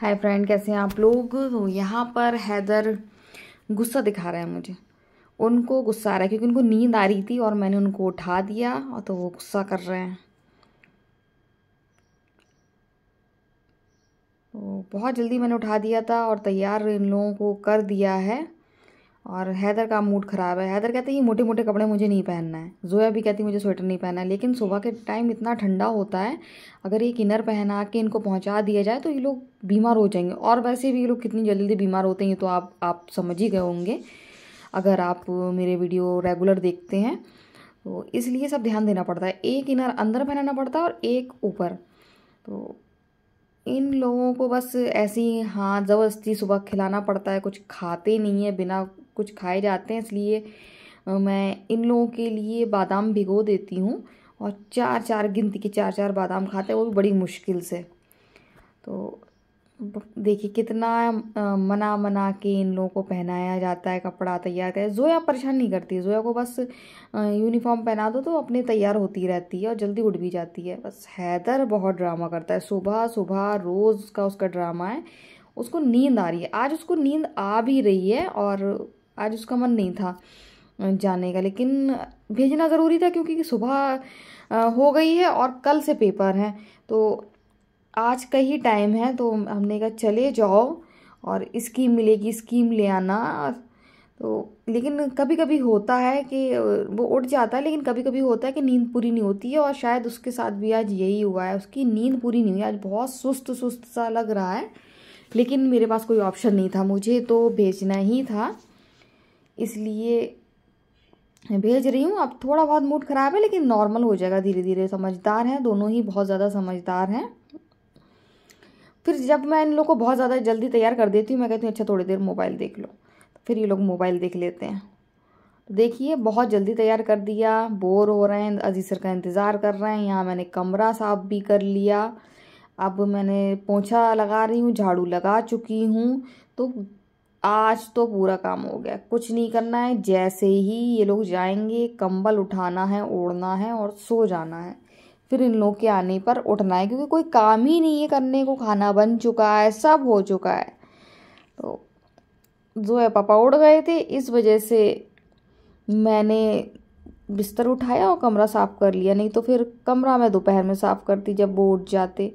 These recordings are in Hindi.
हाय फ्रेंड, कैसे हैं आप लोग। तो यहाँ पर हैदर गुस्सा दिखा रहा है मुझे। उनको गुस्सा आ रहा है क्योंकि उनको नींद आ रही थी और मैंने उनको उठा दिया और तो वो गुस्सा कर रहे हैं। तो बहुत जल्दी मैंने उठा दिया था और तैयार इन लोगों को कर दिया है। और हैदर का मूड ख़राब है। हैदर कहते हैं ये मोटे मोटे कपड़े मुझे नहीं पहनना है। जोया भी कहती मुझे स्वेटर नहीं पहनना है, लेकिन सुबह के टाइम इतना ठंडा होता है, अगर एक इनर पहना के इनको पहुंचा दिया जाए तो ये लोग बीमार हो जाएंगे। और वैसे भी ये लोग कितनी जल्दी बीमार होते हैं तो आप समझ ही गए होंगे अगर आप मेरे वीडियो रेगुलर देखते हैं। तो इसलिए सब ध्यान देना पड़ता है। एक इनर अंदर पहनाना पड़ता है और एक ऊपर। तो इन लोगों को बस ऐसे ही हाँ ज़बरदस्ती सुबह खिलाना पड़ता है। कुछ खाते नहीं है, बिना कुछ खाए जाते हैं। इसलिए मैं इन लोगों के लिए बादाम भिगो देती हूँ और चार चार गिनती के चार चार बादाम खाते हैं, वो भी बड़ी मुश्किल से। तो देखिए कितना मना मना के इन लोगों को पहनाया जाता है, कपड़ा तैयार कर। जोया परेशान नहीं करती। जोया को बस यूनिफॉर्म पहना दो तो अपने तैयार होती रहती है और जल्दी उठ भी जाती है। बस हैदर बहुत ड्रामा करता है। सुबह सुबह रोज़ का उसका ड्रामा है। उसको नींद आ रही है, आज उसको नींद आ भी रही है और आज उसका मन नहीं था जाने का, लेकिन भेजना ज़रूरी था क्योंकि सुबह हो गई है और कल से पेपर है। तो आज का ही टाइम है तो हमने कहा चले जाओ और स्कीम मिलेगी, स्कीम ले आना। तो लेकिन कभी कभी होता है कि वो उठ जाता है, लेकिन कभी कभी होता है कि नींद पूरी नहीं होती है। और शायद उसके साथ भी आज यही हुआ है, उसकी नींद पूरी नहीं हुई। आज बहुत सुस्त सुस्त सा लग रहा है, लेकिन मेरे पास कोई ऑप्शन नहीं था, मुझे तो भेजना ही था, इसलिए भेज रही हूँ। अब थोड़ा बहुत मूड ख़राब है लेकिन नॉर्मल हो जाएगा धीरे धीरे। समझदार हैं दोनों ही, बहुत ज़्यादा समझदार हैं। फिर जब मैं इन लोग को बहुत ज़्यादा जल्दी तैयार कर देती हूँ, मैं कहती हूँ अच्छा थोड़ी देर मोबाइल देख लो, तो फिर ये लोग मोबाइल देख लेते हैं। तो देखिए बहुत जल्दी तैयार कर दिया। बोर हो रहे हैं, अजीज सर का इंतज़ार कर रहे हैं। यहाँ मैंने कमरा साफ भी कर लिया। अब मैंने पोंछा लगा रही हूँ, झाड़ू लगा चुकी हूँ। तो आज तो पूरा काम हो गया, कुछ नहीं करना है। जैसे ही ये लोग जाएंगे कंबल उठाना है, ओढ़ना है और सो जाना है। फिर इन लोग के आने पर उठना है, क्योंकि कोई काम ही नहीं है करने को। खाना बन चुका है, सब हो चुका है। तो जो है पापा उड़ गए थे, इस वजह से मैंने बिस्तर उठाया और कमरा साफ़ कर लिया। नहीं तो फिर कमरा मैं दोपहर में साफ़ करती जब वो उठ जाते,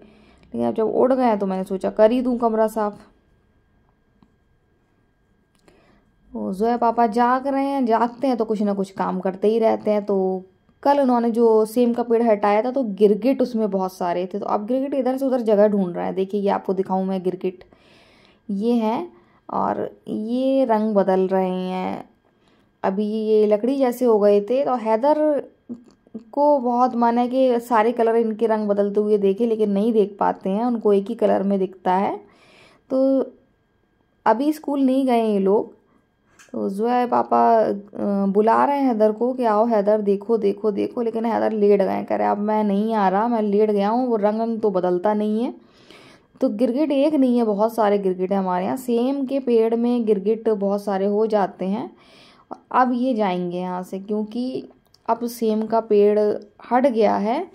लेकिन अब जब उड़ गए तो मैंने सोचा कर ही दूँ कमरा साफ़। वो जोया पापा जाग रहे हैं, जागते हैं तो कुछ ना कुछ काम करते ही रहते हैं। तो कल उन्होंने जो सेम का पेड़ हटाया था तो गिरगिट उसमें बहुत सारे थे, तो अब गिरगिट इधर से उधर जगह ढूंढ रहे हैं। देखिए ये आपको दिखाऊं मैं, गिरगिट ये हैं और ये रंग बदल रहे हैं। अभी ये लकड़ी जैसे हो गए थे, तो हैदर को बहुत मन है कि सारे कलर इनके रंग बदलते हुए देखे, लेकिन नहीं देख पाते हैं, उनको एक ही कलर में दिखता है। तो अभी स्कूल नहीं गए ये लोग। तो जोया पापा बुला रहे हैं हैदर को कि आओ हैदर देखो देखो देखो, लेकिन हैदर लेट गए। कह रहे अब मैं नहीं आ रहा, मैं लेट गया हूँ। वो रंग तो बदलता नहीं है। तो गिरगिट एक नहीं है, बहुत सारे गिरगिट है हमारे यहाँ। सेम के पेड़ में गिरगिट बहुत सारे हो जाते हैं। अब ये जाएंगे यहाँ से क्योंकि अब सेम का पेड़ हट गया है।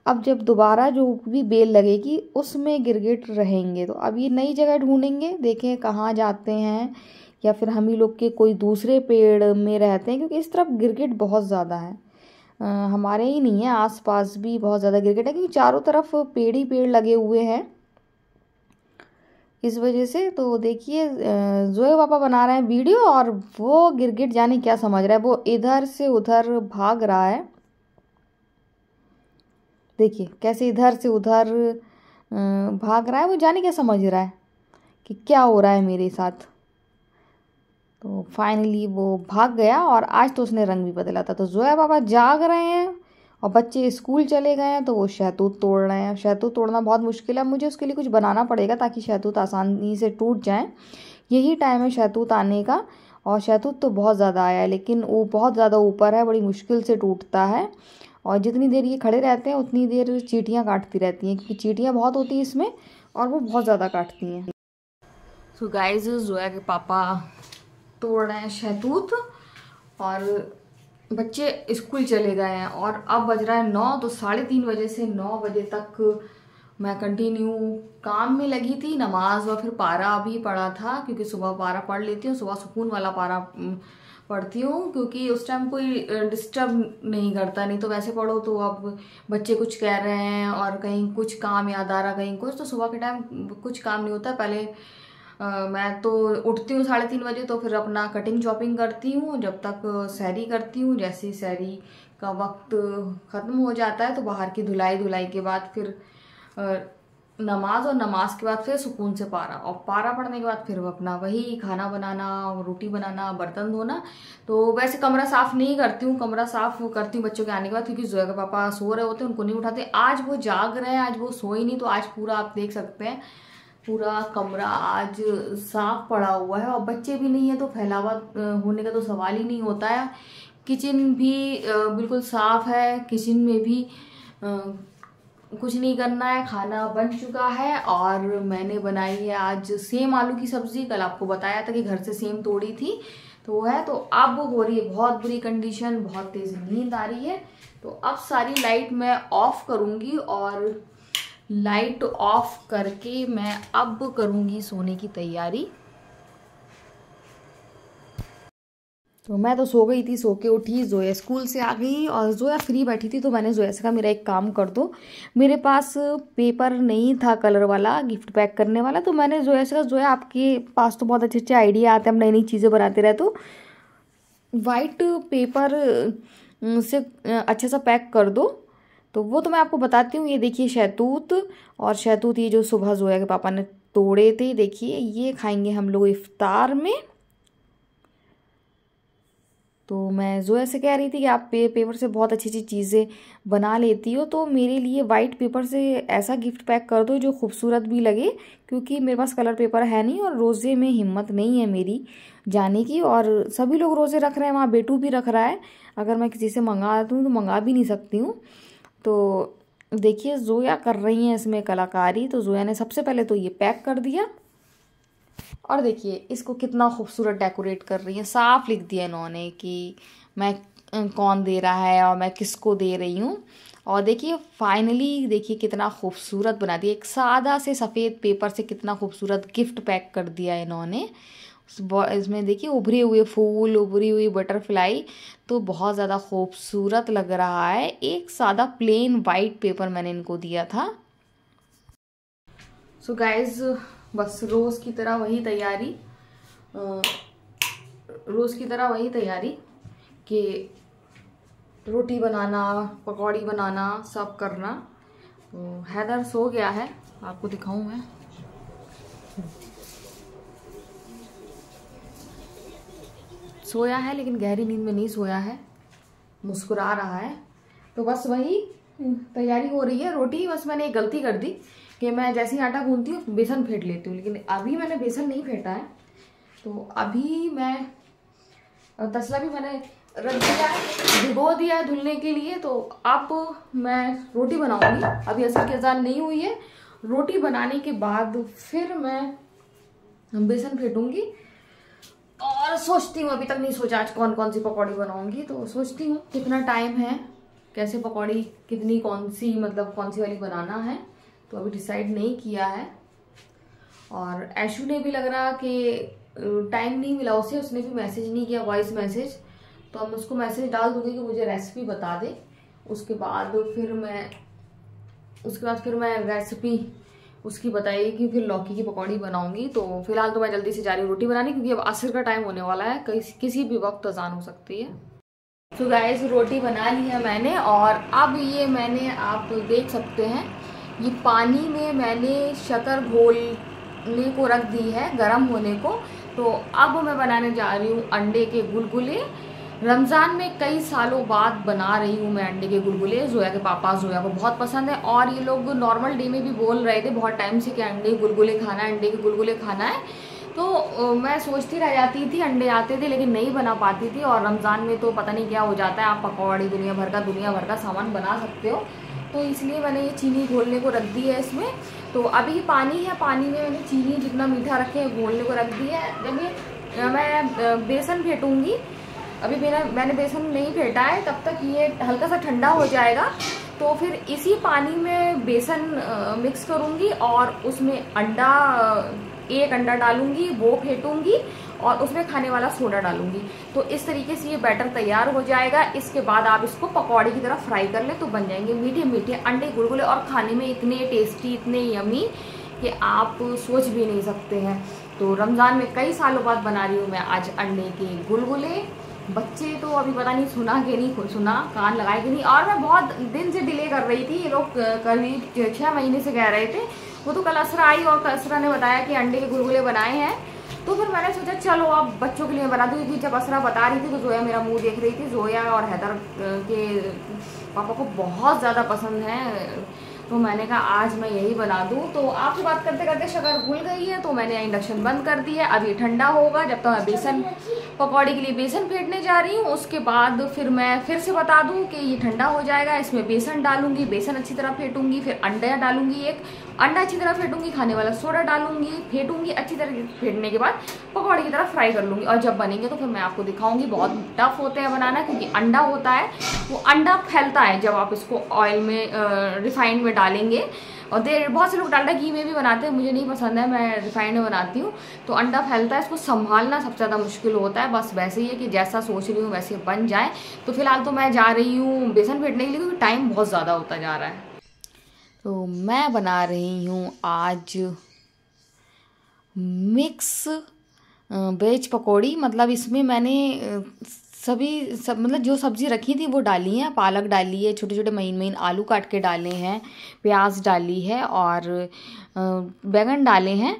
अब जब दोबारा जो भी बेल लगेगी उसमें गिरगिट रहेंगे। तो अब ये नई जगह ढूंढेंगे, देखें कहाँ जाते हैं, या फिर हम ही लोग के कोई दूसरे पेड़ में रहते हैं, क्योंकि इस तरफ गिरगिट बहुत ज़्यादा है। हमारे ही नहीं है, आसपास भी बहुत ज़्यादा गिरगिट है, क्योंकि चारों तरफ पेड़ ही पेड़ लगे हुए हैं इस वजह से। तो देखिए जोया पापा बना रहे हैं वीडियो और वो गिरगिट जाने क्या समझ रहा है, वो इधर से उधर भाग रहा है। देखिए कैसे इधर से उधर भाग रहा है, वो जाने क्या समझ रहा है कि क्या हो रहा है मेरे साथ। तो फाइनली वो भाग गया और आज तो उसने रंग भी बदला था। तो जोया पापा जाग रहे हैं और बच्चे स्कूल चले गए हैं, तो वो शहतूत तोड़ रहे हैं। शहतूत तोड़ना बहुत मुश्किल है, मुझे उसके लिए कुछ बनाना पड़ेगा ताकि शहतूत आसानी से टूट जाए। यही टाइम है शहतूत आने का, और शहतूत तो बहुत ज़्यादा आया है, लेकिन वो बहुत ज़्यादा ऊपर है, बड़ी मुश्किल से टूटता है। और जितनी देर ये खड़े रहते हैं उतनी देर चींटियाँ काटती रहती हैं, क्योंकि चींटियाँ बहुत होती हैं इसमें और वो बहुत ज़्यादा काटती हैं। सो गाइस, जोया के पापा तोड़ रहे हैं शहतूत और बच्चे स्कूल चले गए हैं। और अब बज रहा है 9, तो 3:30 बजे से 9 बजे तक मैं कंटिन्यू काम में लगी थी, नमाज और फिर पारा भी पढ़ा था, क्योंकि सुबह पारा पढ़ लेती हूँ, सुबह सुकून वाला पारा पढ़ती हूँ, क्योंकि उस टाइम कोई डिस्टर्ब नहीं करता। नहीं तो वैसे पढ़ो तो अब बच्चे कुछ कह रहे हैं और कहीं कुछ काम याद आ रहा, कहीं कुछ, तो सुबह के टाइम कुछ काम नहीं होता। पहले मैं तो उठती हूँ 3:30 बजे, तो फिर अपना कटिंग चॉपिंग करती हूँ, जब तक सहरी करती हूँ। जैसे ही सहरी का वक्त ख़त्म हो जाता है तो बाहर की धुलाई के बाद फिर नमाज, और नमाज के बाद फिर सुकून से पारा, और पारा पढ़ने के बाद फिर अपना वही खाना बनाना, रोटी बनाना, बर्तन धोना। तो वैसे कमरा साफ़ नहीं करती हूँ, कमरा साफ़ करती हूँ बच्चों के आने के बाद, क्योंकि जोया के पापा सो रहे होते हैं, उनको नहीं उठाते। आज वो जाग रहे हैं, आज वो सोए नहीं, तो आज पूरा आप देख सकते हैं पूरा कमरा आज साफ पड़ा हुआ है, और बच्चे भी नहीं है तो फैलावा होने का तो सवाल ही नहीं होता है। किचन भी बिल्कुल साफ है, किचन में भी कुछ नहीं करना है, खाना बन चुका है। और मैंने बनाई है आज सेम आलू की सब्जी। कल आपको बताया था कि घर से सेम तोड़ी थी, तो वो है। तो अब हो रही है बहुत बुरी कंडीशन, बहुत तेज नींद आ रही है। तो अब सारी लाइट मैं ऑफ करूँगी, और लाइट ऑफ करके मैं अब करूँगी सोने की तैयारी। तो मैं तो सो गई थी, सो के उठी, जोया स्कूल से आ गई और जोया फ्री बैठी थी, तो मैंने जोया से कहा मेरा एक काम कर दो। मेरे पास पेपर नहीं था कलर वाला गिफ्ट पैक करने वाला, तो मैंने जोया से कहा जोया आपके पास तो बहुत अच्छे अच्छे आइडिया आते हैं, हम नई नई चीज़ें बनाते रहे, तो वाइट पेपर से अच्छा सा पैक कर दो। तो वो तो मैं आपको बताती हूँ। ये देखिए शहतूत, और शहतूत ये जो सुबह जोया के पापा ने तोड़े थे, देखिए ये खाएंगे हम लोग इफ्तार में। तो मैं जोया से कह रही थी कि आप पेपर से बहुत अच्छी अच्छी चीज़ें बना लेती हो, तो मेरे लिए वाइट पेपर से ऐसा गिफ्ट पैक कर दो जो खूबसूरत भी लगे, क्योंकि मेरे पास कलर पेपर है नहीं, और रोज़े में हिम्मत नहीं है मेरी जाने की। और सभी लोग रोज़े रख रहे हैं, वहाँ बेटू भी रख रहा है, अगर मैं किसी से मंगा दूँ तो मंगा भी नहीं सकती हूँ। तो देखिए जोया कर रही हैं इसमें कलाकारी। तो जोया ने सबसे पहले तो ये पैक कर दिया, और देखिए इसको कितना खूबसूरत डेकोरेट कर रही है। साफ लिख दिया इन्होंने कि मैं कौन दे रहा है और मैं किसको दे रही हूँ। और देखिए फाइनली देखिए कितना खूबसूरत बना दिया, एक सादा से सफ़ेद पेपर से कितना खूबसूरत गिफ्ट पैक कर दिया इन्होंने। इसमें देखिए उभरे हुए फूल, उभरी हुई बटरफ्लाई, तो बहुत ज़्यादा खूबसूरत लग रहा है। एक सादा प्लेन वाइट पेपर मैंने इनको दिया था। सो गाइज बस रोज़ की तरह वही तैयारी कि रोटी बनाना, पकौड़ी बनाना, सब करना। तो हैदर सो गया है, आपको दिखाऊं मैं। सोया है लेकिन गहरी नींद में नहीं सोया है, मुस्कुरा रहा है। तो बस वही तैयारी हो रही है। रोटी बस मैंने एक गलती कर दी कि मैं जैसे ही आटा गूंथती हूँ बेसन फेंट लेती हूँ, लेकिन अभी मैंने बेसन नहीं फेंटा है। तो अभी मैं तसला भी मैंने रख दिया है, भिगो दिया है धुलने के लिए। तो अब मैं रोटी बनाऊंगी। अभी असर की अजान नहीं हुई है। रोटी बनाने के बाद फिर मैं बेसन फेंटूंगी, और सोचती हूँ, अभी तक नहीं सोचा आज कौन कौन सी पकौड़ी बनाऊंगी। तो सोचती हूँ कितना टाइम है, कैसे पकौड़ी कितनी, कौन सी वाली बनाना है, तो अभी डिसाइड नहीं किया है। और ऐशू ने भी लग रहा कि टाइम नहीं मिला उसे, उसने भी मैसेज नहीं किया, वॉइस मैसेज। तो अब उसको मैसेज डाल दूंगी कि मुझे रेसिपी बता दे। उसके बाद फिर मैं रेसिपी उसकी बताइए कि फिर लौकी की पकौड़ी बनाऊंगी। तो फिलहाल तो मैं जल्दी से जा रही हूँ रोटी बनाने, क्योंकि अब असर का टाइम होने वाला है, किसी भी वक्त अजान हो सकती है। तो गाइस रोटी बना ली है मैंने, और अब ये मैंने, आप देख सकते हैं, ये पानी में मैंने शक्कर घोलने को रख दी है गर्म होने को। तो अब मैं बनाने जा रही हूँ अंडे के गुलगुले। रमज़ान में कई सालों बाद बना रही हूँ मैं अंडे के गुलगुले। जोया के पापा, जोया को बहुत पसंद है, और ये लोग नॉर्मल डे में भी बोल रहे थे बहुत टाइम से कि अंडे के गुलगुले खाना है, अंडे के गुलगुले खाना है। तो मैं सोचती रह जाती थी, अंडे आते थे लेकिन नहीं बना पाती थी। और रमज़ान में तो पता नहीं क्या हो जाता है, आप पकौड़ी दुनिया भर का सामान बना सकते हो। तो इसलिए मैंने ये चीनी घोलने को रख दी है इसमें। तो अभी पानी है, पानी में मैंने चीनी जितना मीठा रखे है घोलने को रख दी है। जब ये मैं बेसन फेंटूंगी, अभी मैंने बेसन नहीं फेंटा है, तब तक ये हल्का सा ठंडा हो जाएगा। तो फिर इसी पानी में बेसन मिक्स करूंगी और उसमें एक अंडा डालूंगी, वो फेंटूंगी और उसमें खाने वाला सोडा डालूंगी। तो इस तरीके से ये बैटर तैयार हो जाएगा। इसके बाद आप इसको पकौड़े की तरह फ्राई कर लें तो बन जाएंगे मीठे मीठे अंडे गुलगुले, और खाने में इतने टेस्टी, इतने यमी कि आप सोच भी नहीं सकते हैं। तो रमज़ान में कई सालों बाद बना रही हूँ मैं आज अंडे के गुलगुले। बच्चे तो अभी पता नहीं सुना कि नहीं सुना, कान लगाए कि नहीं। और मैं बहुत दिन से डिले कर रही थी, ये लोग करीब 6 महीने से कह रहे थे। वो तो कल असरा आई और असरा ने बताया कि अंडे के गुलगुले बनाए हैं। तो फिर मैंने सोचा चलो अब बच्चों के लिए बना दूँ, क्योंकि जब असरा बता रही थी तो जोया मेरा मुंह देख रही थी। जोया और हैदर के पापा को बहुत ज़्यादा पसंद है, तो मैंने कहा आज मैं यही बना दूं। तो आपसे बात करते करते शक्कर घुल गई है, तो मैंने इंडक्शन बंद कर दिया है। अब ये ठंडा होगा। जब तक मैं बेसन पकौड़े के लिए बेसन फेंटने जा रही हूँ, उसके बाद फिर मैं फिर से बता दूं कि ये ठंडा हो जाएगा। इसमें बेसन डालूंगी, बेसन अच्छी तरह फेंटूंगी, फिर अंडा डालूंगी, एक अंडा अच्छी तरह फेंटूंगी, खाने वाला सोडा डालूंगी, फेंटूंगी। अच्छी तरह फेंटने के बाद पकौड़े की तरह फ्राई कर लूंगी। और जब बनेंगे तो फिर मैं आपको दिखाऊंगी। बहुत टफ होते हैं बनाना, क्योंकि अंडा होता है, वो अंडा फैलता है जब आप इसको ऑयल में रिफाइंड में डालेंगे। और बहुत से लोग डालडा घी में भी बनाते हैं, मुझे नहीं पसंद है, मैं रिफाइंड में बनाती हूँ। तो अंडा फैलता है, इसको संभालना सबसे ज़्यादा मुश्किल होता है। बस वैसे ही है कि जैसा सोच रही हूँ वैसे बन जाए। तो फिलहाल तो मैं जा रही हूँ बेसन फेंटने के लिए, क्योंकि टाइम बहुत ज़्यादा होता जा रहा है। तो मैं बना रही हूँ आज मिक्स वेज पकौड़ी। मतलब इसमें मैंने मतलब जो सब्ज़ी रखी थी वो डाली है। पालक डाली है, छोटे छोटे महीन महीन आलू काट के डाले हैं, प्याज डाली है और बैंगन डाले हैं।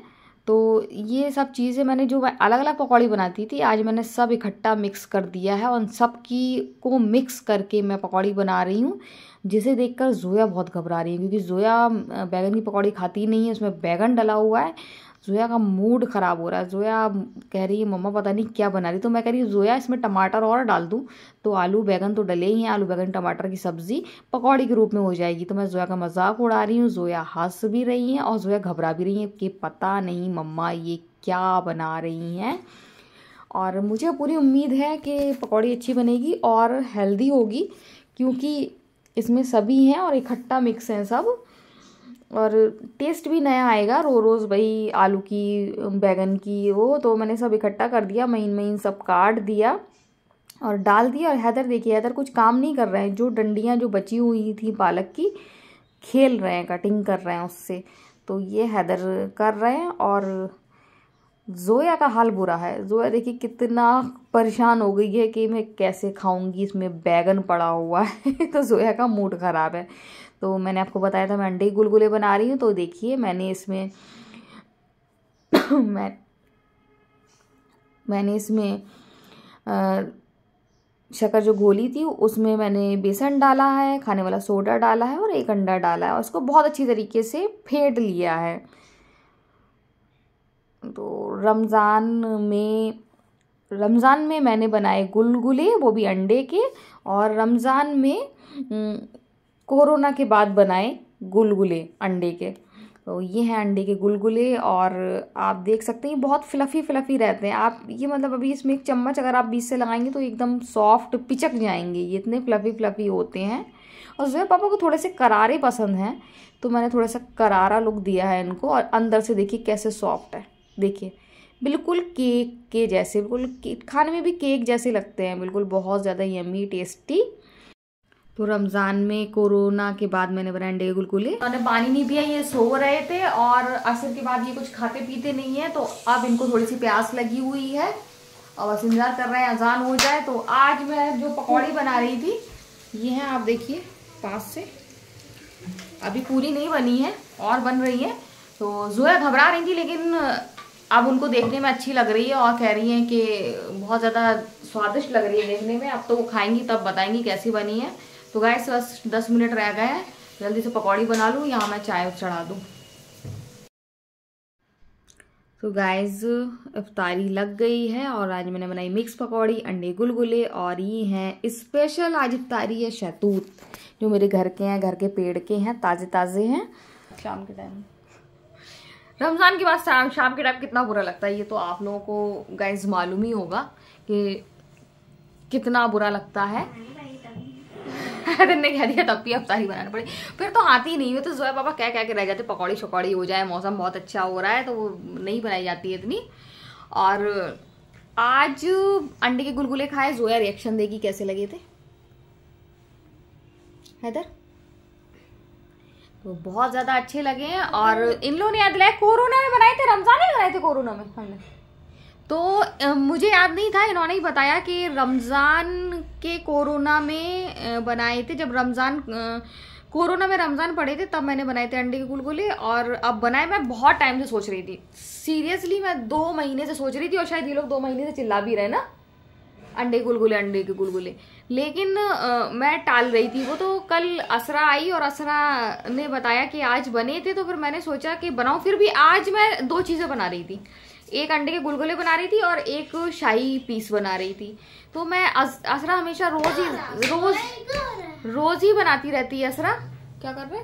तो ये सब चीज़ें मैंने जो अलग अलग पकौड़ी बनाती थी, आज मैंने सब इकट्ठा मिक्स कर दिया है और सब की को मिक्स करके मैं पकौड़ी बना रही हूँ। जिसे देखकर जोया बहुत घबरा रही है, क्योंकि जोया बैंगन की पकौड़ी खाती नहीं है, उसमें बैंगन डला हुआ है। जोया का मूड ख़राब हो रहा है। जोया कह रही है मम्मा पता नहीं क्या बना रही। तो मैं कह रही हूँ जोया इसमें टमाटर और डाल दूँ तो आलू बैंगन तो डले ही हैं, आलू बैंगन टमाटर की सब्ज़ी पकौड़ी के रूप में हो जाएगी। तो मैं जोया का मजाक उड़ा रही हूँ। जोया हंस भी रही हैं और जोया घबरा भी रही है कि पता नहीं मम्मा ये क्या बना रही हैं। और मुझे पूरी उम्मीद है कि पकौड़ी अच्छी बनेगी और हेल्दी होगी, क्योंकि इसमें सभी हैं और इकट्ठा मिक्स हैं सब, और टेस्ट भी नया आएगा। रोज़ वही आलू की बैंगन की वो, तो मैंने सब इकट्ठा कर दिया, महीन महीन सब काट दिया और डाल दिया। और हैदर देखिए, हैदर कुछ काम नहीं कर रहे हैं। जो डंडियाँ जो बची हुई थी पालक की, खेल रहे हैं, कटिंग कर रहे हैं उससे। तो ये हैदर कर रहे हैं। और जोया का हाल बुरा है। जोया देखिए कितना परेशान हो गई है कि मैं कैसे खाऊंगी, इसमें बैगन पड़ा हुआ है। तो जोया का मूड ख़राब है। तो मैंने आपको बताया था मैं अंडे गुलगुले बना रही हूँ। तो देखिए मैंने इसमें मैंने इसमें शक्कर जो घोली थी उसमें मैंने बेसन डाला है, खाने वाला सोडा डाला है और एक अंडा डाला है और उसको बहुत अच्छी तरीके से फेंट लिया है। तो रमज़ान में मैंने बनाए गुलगुले, वो भी अंडे के। और रमज़ान में कोरोना के बाद बनाए गुलगुले अंडे के। तो ये हैं अंडे के गुलगुले। और आप देख सकते हैं बहुत फ्लफ़ी फ्लफ़ी रहते हैं। आप ये मतलब अभी इसमें एक चम्मच अगर आप बीच से लगाएंगे तो एकदम सॉफ्ट पिचक जाएंगे, ये इतने फ्लफ़ी फ्लफ़ी होते हैं। और जोया पापा को थोड़े से करारे पसंद हैं, तो मैंने थोड़ा सा करारा लुक दिया है इनको। और अंदर से देखिए कैसे सॉफ्ट है, देखिए बिल्कुल केक के जैसे, बिल्कुल खाने में भी केक जैसे लगते हैं, बिल्कुल बहुत ज़्यादा यम्मी टेस्टी। तो रमज़ान में कोरोना के बाद मैंने बनाए अंडे गुलगुले। उन्होंने पानी नहीं पिया, ये सो रहे थे और असर के बाद ये कुछ खाते पीते नहीं है। तो अब इनको थोड़ी सी प्यास लगी हुई है और बस इंतजार कर रहे हैं अजान हो जाए। तो आज मैं जो पकौड़ी बना रही थी ये है, आप देखिए पास से, अभी पूरी नहीं बनी है और बन रही है। तो जोया घबरा रही थी, लेकिन अब उनको देखने में अच्छी लग रही है और कह रही हैं कि बहुत ज़्यादा स्वादिष्ट लग रही है देखने में। अब तो वो खाएंगी तब बताएंगी कैसी बनी है। तो गाइस बस 10 मिनट रह गए हैं, जल्दी से पकौड़ी बना लूँ, यहाँ मैं चाय चढ़ा दूँ। तो गाइस इफ्तारी लग गई है और आज मैंने बनाई मिक्स पकौड़ी, अंडे गुलगुले। और ये हैं स्पेशल आज इफ्तारी है शहतूत, जो मेरे घर के हैं, घर के पेड़ के हैं, ताज़े ताज़े हैं। शाम के टाइम, रमज़ान के बाद शाम के टाइम कितना बुरा लगता है, ये तो आप लोगों को गाइस मालूम ही होगा कि कितना बुरा लगता है। हैदर ने कह दिया तब भी अफ्तारी बनानी पड़ी, फिर तो आती ही नहीं है। तो जोया पापा कह के रह जाते पकौड़ी शकौड़ी हो जाए, मौसम बहुत अच्छा हो रहा है तो वो नहीं बनाई जाती है इतनी। और आज अंडे के गुलगुले खाए, जोया रिएक्शन देगी कैसे लगे थे हैदर। तो बहुत ज्यादा अच्छे लगे हैं। और इन लोगों ने याद दिलाया कोरोना में बनाए थे, रमजान में बनाए थे कोरोना में हमने, तो मुझे याद नहीं था, इन्होंने ही बताया कि रमजान के कोरोना में बनाए थे। जब रमजान कोरोना में रमजान पड़े थे तब मैंने बनाए थे अंडे के गुलगुले। और अब बनाए, मैं बहुत टाइम से सोच रही थी, सीरियसली मैं 2 महीने से सोच रही थी, और शायद ये लोग 2 महीने से चिल्ला भी रहे ना अंडे के गुलगुले, लेकिन मैं टाल रही थी वो। तो कल असरा आई और असरा ने बताया कि आज बने थे, तो फिर मैंने सोचा कि बनाऊं। फिर भी आज मैं 2 चीजें बना रही थी, एक अंडे के गुलगुले बना रही थी और एक शाही पीस बना रही थी। तो मैं असरा हमेशा रोज ही बनाती रहती है। असरा क्या कर रहे,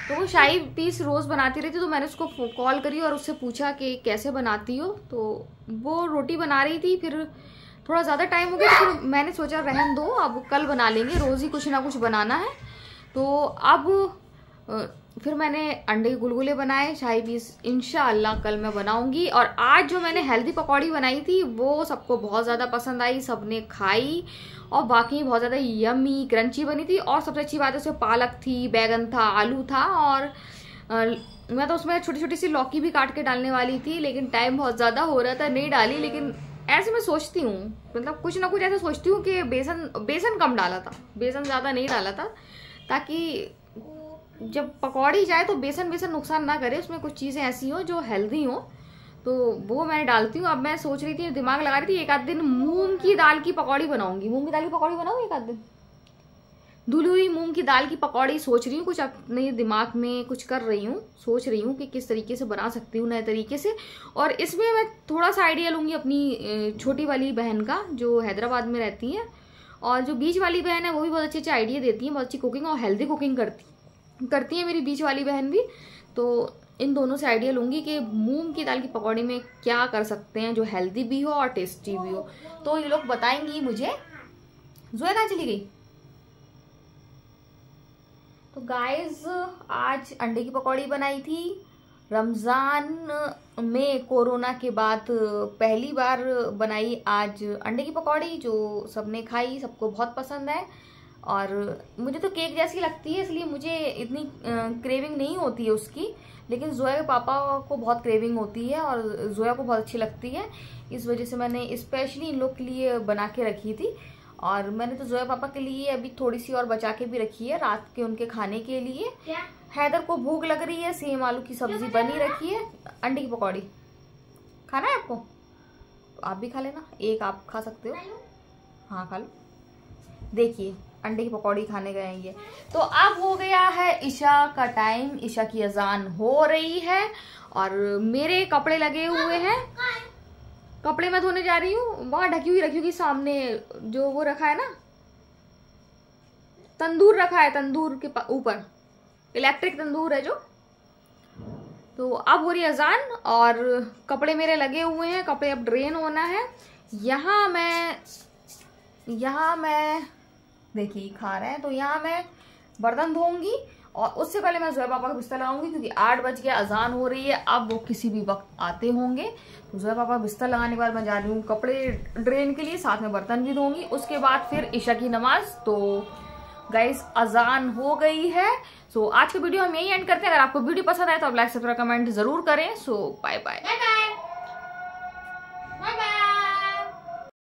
तो वो शाही पीस रोज बनाती रहती। तो मैंने उसको कॉल करी और उससे पूछा कि कैसे बनाती हो, तो वो रोटी बना रही थी। फिर थोड़ा ज़्यादा टाइम हो गया, फिर मैंने सोचा रहन दो, अब कल बना लेंगे, रोज़ ही कुछ ना कुछ बनाना है। तो अब फिर मैंने अंडे के गुलगुले बनाए, शाही पीस इंशाअल्लाह कल मैं बनाऊंगी। और आज जो मैंने हेल्दी पकौड़ी बनाई थी वो सबको बहुत ज़्यादा पसंद आई, सबने खाई, और बाकी बहुत ज़्यादा यम्मी क्रंची बनी थी। और सबसे अच्छी बात है उसमें पालक थी, बैगन था, आलू था, और मैं तो उसमें छोटी छोटी सी लौकी भी काट के डालने वाली थी, लेकिन टाइम बहुत ज़्यादा हो रहा था, नहीं डाली। लेकिन ऐसे मैं सोचती हूँ, मतलब कुछ ना कुछ ऐसा सोचती हूँ कि बेसन कम डाला था, बेसन ज़्यादा नहीं डाला था, ताकि जब पकौड़ी जाए तो बेसन नुकसान ना करे, उसमें कुछ चीज़ें ऐसी हो जो हेल्दी हो, तो वो मैं डालती हूँ। अब मैं सोच रही थी, दिमाग लगा रही थी, एक आध दिन मूंग की दाल की पकौड़ी बनाऊंगी, मूंग की दाल की पकौड़ी बनाऊँ एक आध दिन, धुली हुई मूंग की दाल की पकौड़ी सोच रही हूँ, कुछ अपने दिमाग में कुछ कर रही हूँ, सोच रही हूँ कि किस तरीके से बना सकती हूँ नए तरीके से। और इसमें मैं थोड़ा सा आइडिया लूँगी अपनी छोटी वाली बहन का, जो हैदराबाद में रहती है, और जो बीच वाली बहन है वो भी बहुत अच्छे अच्छे आइडिया देती है, बहुत अच्छी कुकिंग और हेल्दी कुकिंग करती है मेरी बीच वाली बहन भी। तो इन दोनों से आइडिया लूँगी कि मूंग की दाल की पकौड़ी में क्या कर सकते हैं जो हेल्दी भी हो और टेस्टी भी हो, तो ये लोग बताएंगी मुझे। जोया कहाँ चली गई? तो गाइज आज अंडे की पकौड़ी बनाई थी, रमज़ान में कोरोना के बाद पहली बार बनाई आज अंडे की पकौड़ी, जो सबने खाई, सबको बहुत पसंद है। और मुझे तो केक जैसी लगती है, इसलिए मुझे इतनी क्रेविंग नहीं होती है उसकी, लेकिन जोया के पापा को बहुत क्रेविंग होती है और जोया को बहुत अच्छी लगती है, इस वजह से मैंने स्पेशली इन लोग के लिए बना के रखी थी। और मैंने तो जोया पापा के लिए अभी थोड़ी सी और बचा के भी रखी है रात के उनके खाने के लिए। हैदर को भूख लग रही है, सेम आलू की सब्जी बनी रखी है, अंडे की पकौड़ी खाना है आपको तो आप भी खा लेना, एक आप खा सकते हो, हाँ खा लो। देखिए अंडे की पकौड़ी खाने गए हैं ये। तो अब हो गया है इशा का टाइम, इशा की अजान हो रही है और मेरे कपड़े लगे हुए हैं, कपड़े मैं धोने जा रही हूँ, वहां ढकी हुई रखी होगी सामने, जो वो रखा है ना तंदूर रखा है, तंदूर के ऊपर इलेक्ट्रिक तंदूर है जो। तो अब हो रही अजान और कपड़े मेरे लगे हुए हैं, कपड़े अब ड्रेन होना है। यहाँ मैं देखिए खा रहे हैं, तो यहाँ मैं बर्तन धोऊंगी और उससे पहले मैं जोया पापा का बिस्तर लगाऊंगी, क्योंकि 8 बज गया, अजान हो रही है, अब वो किसी भी वक्त आते होंगे। तो जोया पापा बिस्तर लगाने के बाद मैं जा रही हूँ कपड़े ड्रेन के लिए, साथ में बर्तन भी धोऊंगी, उसके बाद फिर इशा की नमाज। तो गाइस अजान हो गई है। सो आज का वीडियो हम यही एंड करते हैं। अगर आपको वीडियो पसंद आए तो आप लाइक सब्सक्राइब कमेंट जरूर करें। सो बाय बाय।